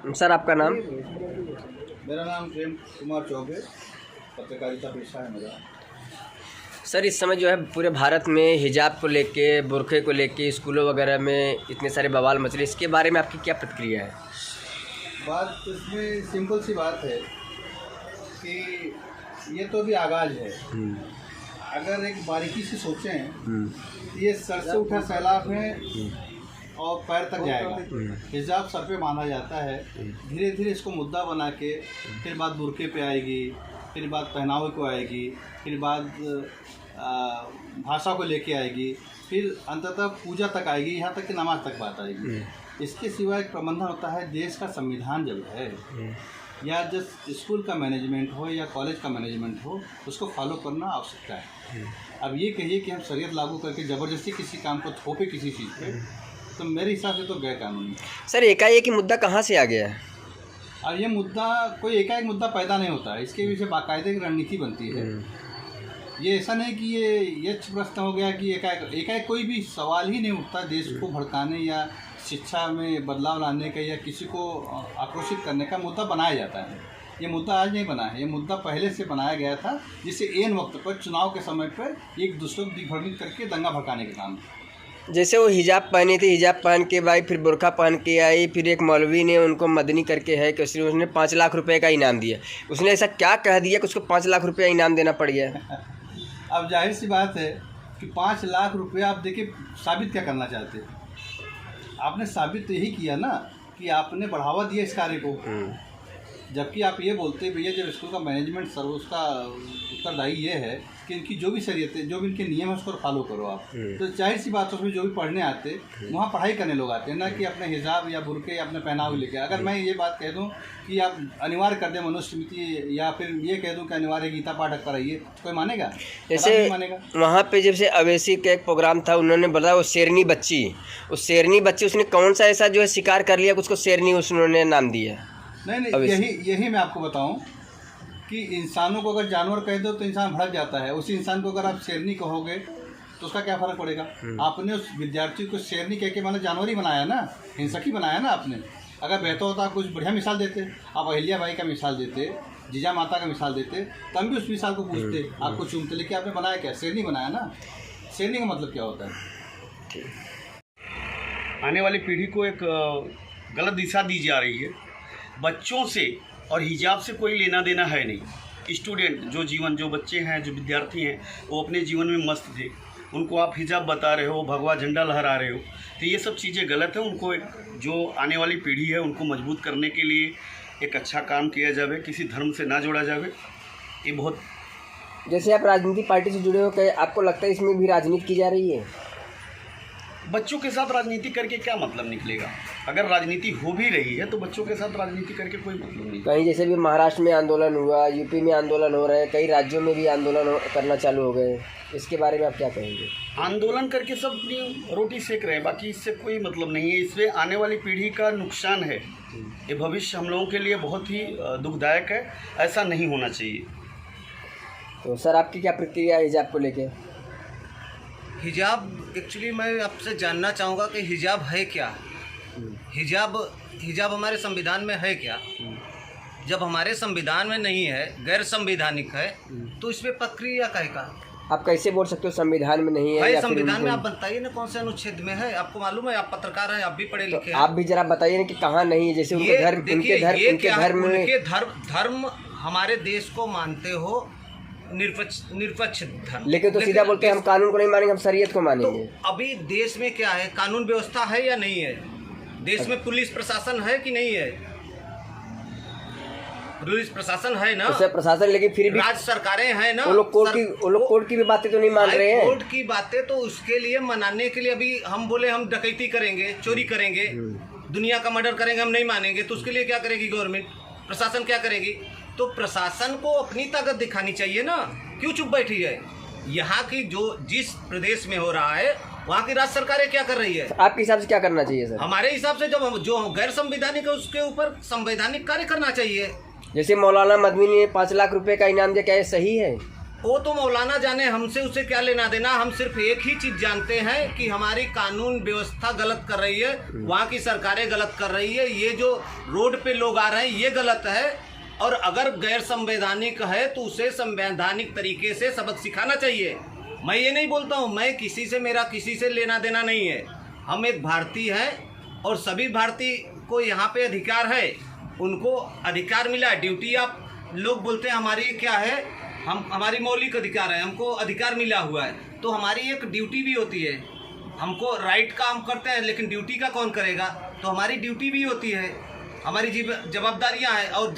Sir आपका नाम? मेरा नाम प्रेम कुमार चौबे, पत्रकारिता पेशा है मेरा। सर इस समय जो है पूरे भारत में हिजाब को लेके, बुर्के को लेके स्कूलों वगैरह में इतने सारे बवाल मच रहे, इसके बारे में आपकी क्या प्रतिक्रिया है? बात इसमें सिंपल सी बात है कि ये तो भी आगाज़ है। अगर एक बारीकी से सोचें, ये सर से उठा सैलाब है और पैर तक जाएगा। हिजाब सर पे बांधा जाता है, धीरे धीरे इसको मुद्दा बना के फिर बात बुर्के पे आएगी, फिर बात पहनावे को आएगी, फिर बात भाषा को लेके आएगी, फिर अंततः पूजा तक आएगी, यहाँ तक कि नमाज तक बात आएगी। इसके सिवा एक प्रबंधन होता है देश का संविधान जब है, या जिस स्कूल का मैनेजमेंट हो या कॉलेज का मैनेजमेंट हो, उसको फॉलो करना आवश्यकता है। अब ये कहिए कि हम शरीयत लागू करके ज़बरदस्ती किसी काम को थोपे किसी चीज़ पे, तो मेरे हिसाब से तो गैर कानूनी। सर एकाएक मुद्दा कहाँ से आ गया है? और ये मुद्दा कोई एकाएक मुद्दा पैदा नहीं होता है, इसके पीछे बाकायदे की रणनीति बनती है। ये ऐसा नहीं कि ये प्रश्न हो गया कि एकाएक कोई भी सवाल ही नहीं उठता देश को भड़काने या शिक्षा में बदलाव लाने का या किसी को आक्रोशित करने का मुद्दा बनाया जाता है। ये मुद्दा आज नहीं बना है, ये मुद्दा पहले से बनाया गया था, जिसे एन वक्त पर चुनाव के समय पर एक दूसरे को दिग्भ्रमित करके दंगा भड़काने का काम। जैसे वो हिजाब पहनी थी, हिजाब पहन के भाई फिर बुर्का पहन के आई, फिर एक मौलवी ने उनको मदनी करके है कि उसने 5 लाख रुपए का इनाम दिया। उसने ऐसा क्या कह दिया कि उसको 5 लाख रुपया इनाम देना पड़ गया? अब जाहिर सी बात है कि 5 लाख रुपया, आप देखिए साबित क्या करना चाहते हैं? आपने साबित तो यही किया ना कि आपने बढ़ावा दिया इस कार्य को, जबकि आप ये बोलते भैया जब स्कूल का मैनेजमेंट सर उसका उत्तरदायी ये है कि इनकी जो भी शरीयतें, जो भी इनके नियम है उसको फॉलो करो आप। तो जाहिर सी बात है उसमें जो भी पढ़ने आते वहाँ पढ़ाई करने लोग आते हैं, ना कि अपने हिजाब या बुर्के या अपने पहनावे लेके। अगर मैं ये बात कह दूँ कि आप अनिवार्य कर दें मनुस्मृति, या फिर ये कह दूँ कि अनिवार्य गीता पाठ कराइए, कोई मानेगा? जैसे मानेगा। वहाँ पे जब से अवैसी का एक प्रोग्राम था, उन्होंने बताया वो शेरनी बच्ची, उस शेरनी बच्ची उसने कौन सा ऐसा जो है शिकार कर लिया कि उसको शेरनी उन्होंने नाम दिया? नहीं, यही मैं आपको बताऊं कि इंसानों को अगर जानवर कह दो तो इंसान भड़क जाता है, उसी इंसान को अगर आप शेरनी कहोगे तो उसका क्या फ़र्क पड़ेगा? आपने उस विद्यार्थी को शेरनी कह के मैंने जानवर ही बनाया ना, हिंसक ही बनाया ना आपने। अगर बेहतर होता आप कुछ बढ़िया मिसाल देते, आप अहिल्या बाई का मिसाल देते, जीजा माता का मिसाल देते, तब भी उस मिसाल को पूछते, आपको चूमते, लेकिन आपने बनाया क्या? शेरनी बनाया ना। शेरनी का मतलब क्या होता है? आने वाली पीढ़ी को एक गलत दिशा दी जा रही है। बच्चों से और हिजाब से कोई लेना देना है नहीं। स्टूडेंट जो बच्चे हैं, जो विद्यार्थी हैं, वो अपने जीवन में मस्त थे, उनको आप हिजाब बता रहे हो, भगवा झंडा लहरा रहे हो, तो ये सब चीज़ें गलत है। उनको एक जो आने वाली पीढ़ी है उनको मजबूत करने के लिए एक अच्छा काम किया जाए, किसी धर्म से ना जोड़ा जाए, ये बहुत। जैसे आप राजनीतिक पार्टी से जुड़े हो, क्या आपको लगता है इसमें भी राजनीति की जा रही है? बच्चों के साथ राजनीति करके क्या मतलब निकलेगा? अगर राजनीति हो भी रही है तो बच्चों के साथ राजनीति करके कोई मतलब नहीं। कहीं जैसे भी महाराष्ट्र में आंदोलन हुआ, यूपी में आंदोलन हो रहे हैं, कई राज्यों में भी आंदोलन करना चालू हो गए, इसके बारे में आप क्या कहेंगे? आंदोलन करके सब अपनी रोटी सेक रहे हैं, बाकी इससे कोई मतलब नहीं है। इससे आने वाली पीढ़ी का नुकसान है, ये भविष्य हम लोगों के लिए बहुत ही दुखदायक है, ऐसा नहीं होना चाहिए। तो सर आपकी क्या प्रतिक्रिया है हिजाब को लेके? हिजाब एक्चुअली मैं आपसे जानना चाहूँगा कि हिजाब है क्या? हिजाब हमारे संविधान में है क्या? जब हमारे संविधान में नहीं है, गैर संवैधानिक है, तो इसमें प्रक्रिया का है का? आप कैसे बोल सकते हो संविधान में नहीं है? भाई संविधान में आप बताइए ना कौन से अनुच्छेद में है? आपको मालूम है, आप पत्रकार हैं, आप भी पढ़े लिखे हैं। आप भी जरा बताइए ना कि कहाँ नहीं है। जैसे उनके धर्म हमारे देश को मानते हो निरपेक्ष धर्म, लेकिन तो सीधा बोलते हैं हम कानून को नहीं मानेंगे, हम शरीयत को मानेंगे। तो अभी देश में क्या है? कानून व्यवस्था है या नहीं है? देश में पुलिस प्रशासन है कि नहीं है? पुलिस प्रशासन है ना, तो प्रशासन, लेकिन फिर भी राज्य सरकारें हैं ना। वो लोग कोर्ट की भी बातें तो नहीं मान रहे हैं। कोर्ट की बातें तो उसके लिए मनाने के लिए अभी हम बोले हम डकैती करेंगे, चोरी करेंगे, दुनिया का मर्डर करेंगे, हम नहीं मानेंगे, तो उसके लिए क्या करेगी गवर्नमेंट? प्रशासन क्या करेगी? तो प्रशासन को अपनी ताकत दिखानी चाहिए ना, क्यों चुप बैठी है? यहाँ की जिस प्रदेश में हो रहा है वहाँ की राज्य सरकारें क्या कर रही है? आपके हिसाब से क्या करना चाहिए सर? हमारे हिसाब से जो गैर संवैधानिक है उसके ऊपर संवैधानिक कार्य करना चाहिए। जैसे मौलाना मदनी ने 5 लाख रुपए का इनाम दिया, क्या ये सही है? वो तो मौलाना जाने, हमसे उसे क्या लेना देना। हम सिर्फ एक ही चीज़ जानते हैं कि हमारी कानून व्यवस्था गलत कर रही है, वहाँ की सरकारें गलत कर रही है, ये जो रोड पे लोग आ रहे हैं ये गलत है, और अगर गैर संवैधानिक है तो उसे संवैधानिक तरीके से सबक सिखाना चाहिए। मैं ये नहीं बोलता हूँ, मैं मेरा किसी से लेना देना नहीं है। हम एक भारतीय हैं और सभी भारतीय को यहाँ पे अधिकार है, उनको अधिकार मिला है। ड्यूटी आप लोग बोलते हैं हमारी क्या है, हमारी मौलिक अधिकार है, हमको अधिकार मिला हुआ है, तो हमारी एक ड्यूटी भी होती है। हमको राइट का हम करते हैं, लेकिन ड्यूटी का कौन करेगा? तो हमारी ड्यूटी भी होती है, हमारी जवाबदारियाँ हैं। और